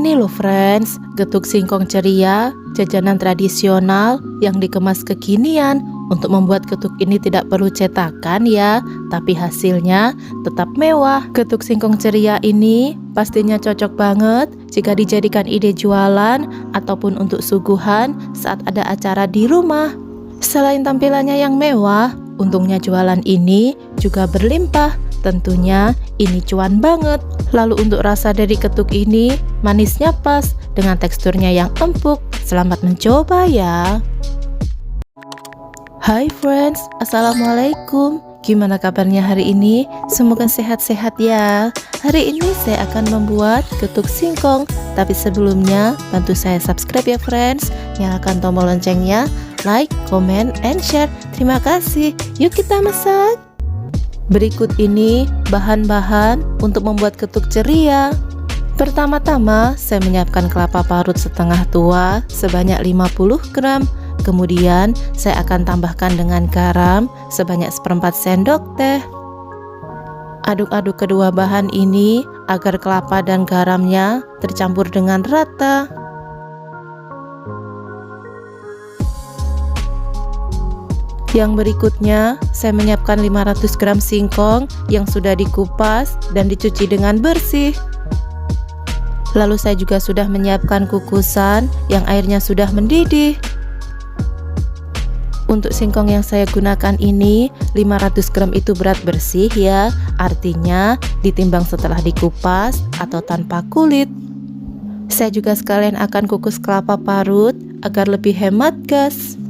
Ini loh friends, getuk singkong ceria, jajanan tradisional yang dikemas kekinian. Untuk membuat getuk ini tidak perlu cetakan ya, tapi hasilnya tetap mewah. Getuk singkong ceria ini pastinya cocok banget jika dijadikan ide jualan ataupun untuk suguhan saat ada acara di rumah. Selain tampilannya yang mewah, untungnya jualan ini juga berlimpah. Tentunya ini cuan banget. Lalu untuk rasa dari getuk ini, manisnya pas dengan teksturnya yang empuk. Selamat mencoba ya. Hai friends, assalamualaikum. Gimana kabarnya hari ini? Semoga sehat-sehat ya. Hari ini saya akan membuat getuk singkong. Tapi sebelumnya bantu saya subscribe ya friends. Nyalakan tombol loncengnya, like, comment, and share. Terima kasih. Yuk kita masak. Berikut ini bahan-bahan untuk membuat getuk ceria. Pertama-tama saya menyiapkan kelapa parut setengah tua sebanyak 50 gram. Kemudian saya akan tambahkan dengan garam sebanyak 1/4 sendok teh. Aduk-aduk kedua bahan ini agar kelapa dan garamnya tercampur dengan rata. Yang berikutnya, saya menyiapkan 500 gram singkong yang sudah dikupas dan dicuci dengan bersih. Lalu saya juga sudah menyiapkan kukusan yang airnya sudah mendidih. Untuk singkong yang saya gunakan ini 500 gram itu berat bersih ya, artinya ditimbang setelah dikupas atau tanpa kulit. Saya juga sekalian akan kukus kelapa parut agar lebih hemat gas.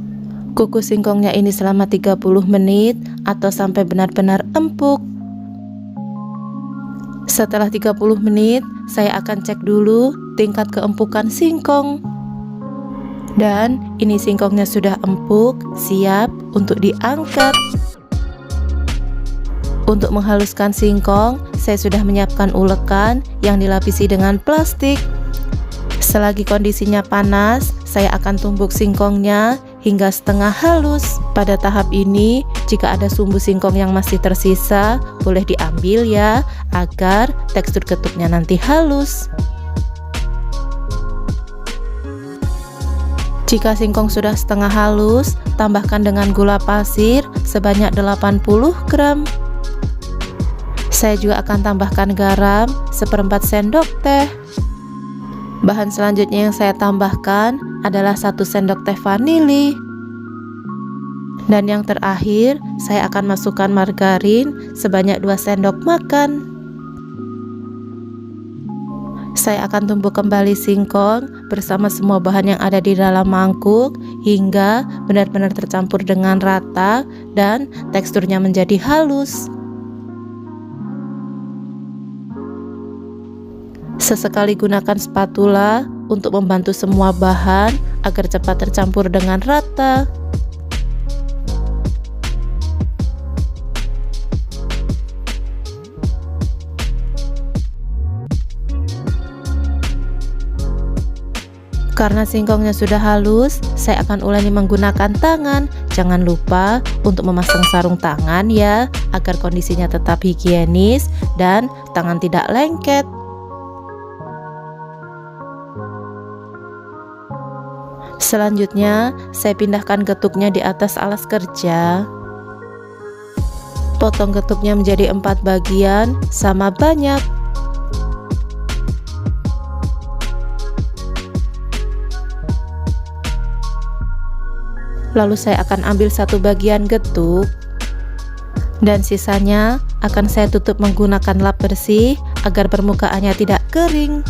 Kukus singkongnya ini selama 30 menit atau sampai benar-benar empuk. Setelah 30 menit, saya akan cek dulu tingkat keempukan singkong. Dan ini singkongnya sudah empuk, siap untuk diangkat. Untuk menghaluskan singkong, saya sudah menyiapkan ulekan yang dilapisi dengan plastik. Selagi kondisinya panas, saya akan tumbuk singkongnya hingga setengah halus. Pada tahap ini, jika ada sumbu singkong yang masih tersisa, boleh diambil ya, agar tekstur getuknya nanti halus. Jika singkong sudah setengah halus, tambahkan dengan gula pasir sebanyak 80 gram. Saya juga akan tambahkan garam 1/4 sendok teh. Bahan selanjutnya yang saya tambahkan adalah 1 sendok teh vanili. Dan yang terakhir, saya akan masukkan margarin sebanyak 2 sendok makan. Saya akan tumbuk kembali singkong bersama semua bahan yang ada di dalam mangkuk hingga benar-benar tercampur dengan rata dan teksturnya menjadi halus. Sesekali gunakan spatula untuk membantu semua bahan agar cepat tercampur dengan rata. Karena singkongnya sudah halus, saya akan ulangi menggunakan tangan. Jangan lupa untuk memasang sarung tangan ya, agar kondisinya tetap higienis dan tangan tidak lengket. Selanjutnya, saya pindahkan getuknya di atas alas kerja. Potong getuknya menjadi 4 bagian sama banyak. Lalu saya akan ambil 1 bagian getuk dan sisanya akan saya tutup menggunakan lap bersih agar permukaannya tidak kering.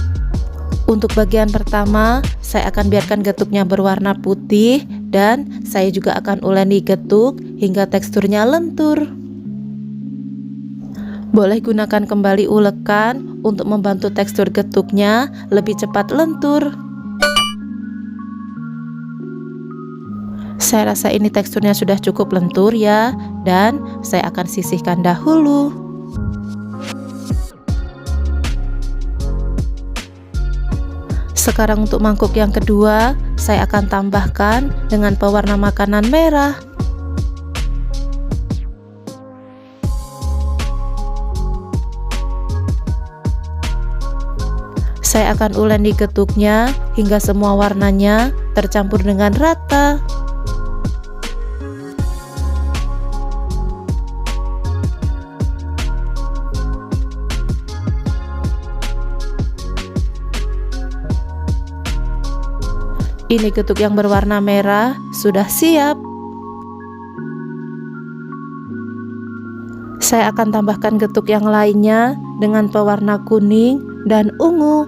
Untuk bagian pertama, saya akan biarkan getuknya berwarna putih dan saya juga akan uleni getuk hingga teksturnya lentur. Boleh gunakan kembali ulekan untuk membantu tekstur getuknya lebih cepat lentur. Saya rasa ini teksturnya sudah cukup lentur ya, dan saya akan sisihkan dahulu. Sekarang untuk mangkuk yang kedua, saya akan tambahkan dengan pewarna makanan merah. Saya Saya akan uleni getuknya hingga semua warnanya tercampur dengan rata. Ini getuk yang berwarna merah sudah siap. Saya akan tambahkan getuk yang lainnya dengan pewarna kuning dan ungu.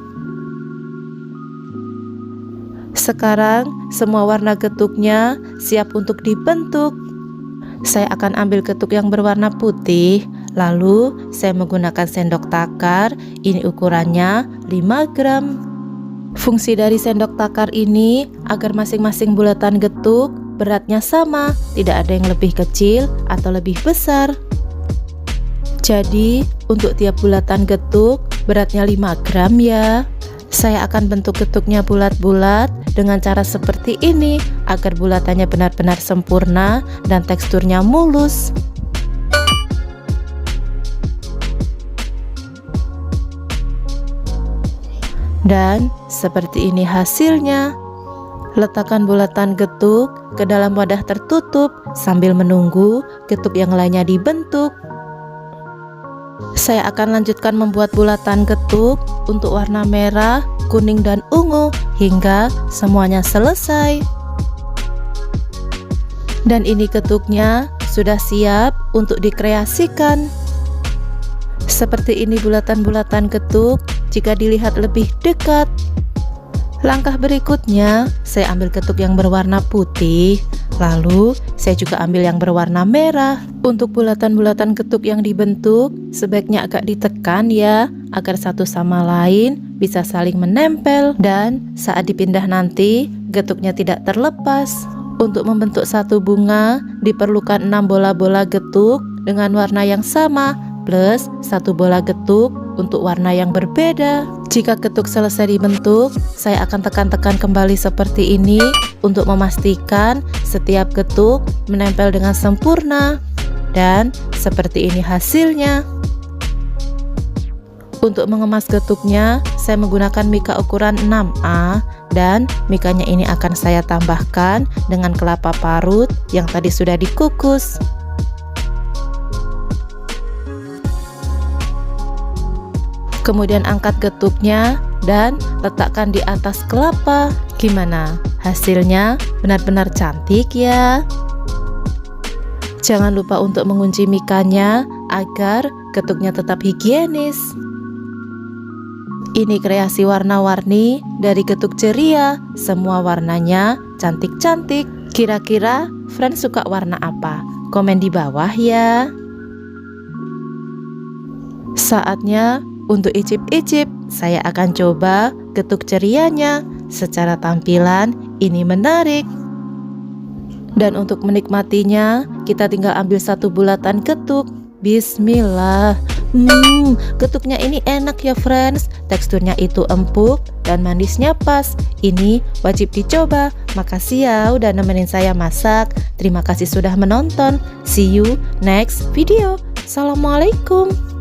Sekarang semua warna getuknya siap untuk dibentuk. Saya akan ambil getuk yang berwarna putih, lalu saya menggunakan sendok takar. Ini ukurannya 5 gram. Fungsi dari sendok takar ini agar masing-masing bulatan getuk beratnya sama, tidak ada yang lebih kecil atau lebih besar. Jadi untuk tiap bulatan getuk beratnya 5 gram ya. Saya akan bentuk getuknya bulat-bulat dengan cara seperti ini agar bulatannya benar-benar sempurna dan teksturnya mulus. Dan seperti ini hasilnya. Letakkan bulatan getuk ke dalam wadah tertutup sambil menunggu getuk yang lainnya dibentuk. Saya akan lanjutkan membuat bulatan getuk untuk warna merah, kuning, dan ungu hingga semuanya selesai. Dan ini getuknya sudah siap untuk dikreasikan. Seperti ini bulatan-bulatan getuk jika dilihat lebih dekat. Langkah berikutnya, saya ambil getuk yang berwarna putih, lalu saya juga ambil yang berwarna merah. Untuk bulatan-bulatan getuk yang dibentuk, sebaiknya agak ditekan ya, agar satu sama lain bisa saling menempel. Dan saat dipindah nanti, getuknya tidak terlepas. Untuk membentuk satu bunga, diperlukan 6 bola-bola getuk dengan warna yang sama, plus 1 bola getuk untuk warna yang berbeda. Jika getuk selesai dibentuk, saya akan tekan-tekan kembali seperti ini untuk memastikan setiap getuk menempel dengan sempurna. Dan seperti ini hasilnya. Untuk mengemas getuknya, saya menggunakan mika ukuran 6A dan mikanya ini akan saya tambahkan dengan kelapa parut yang tadi sudah dikukus. Kemudian angkat getuknya dan letakkan di atas kelapa. Gimana? Hasilnya benar-benar cantik ya. Jangan lupa untuk mengunci mikanya agar getuknya tetap higienis. Ini kreasi warna-warni dari getuk ceria. Semua warnanya cantik-cantik. Kira-kira friends suka warna apa? Komen di bawah ya. Saatnya untuk icip-icip. Saya akan coba getuk cerianya. Secara tampilan ini menarik. Dan untuk menikmatinya, kita tinggal ambil 1 bulatan getuk. Bismillah. Getuknya ini enak ya friends. Teksturnya itu empuk dan manisnya pas. Ini wajib dicoba. Makasih ya udah nemenin saya masak. Terima kasih sudah menonton. See you next video. Assalamualaikum.